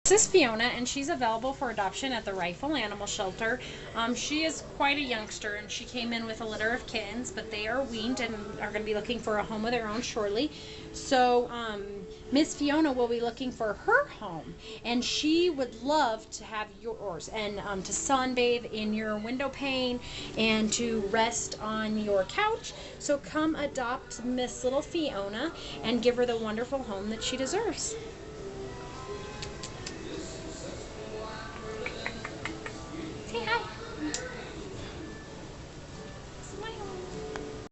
This is Fiona, and she's available for adoption at the Rifle Animal Shelter. She is quite a youngster, and she came in with a litter of kittens, but they are weaned and are going to be looking for a home of their own shortly. So, Miss Fiona will be looking for her home, and she would love to have yours and to sunbathe in your window pane and to rest on your couch. So, come adopt Miss Little Fiona and give her the wonderful home that she deserves. Say hi.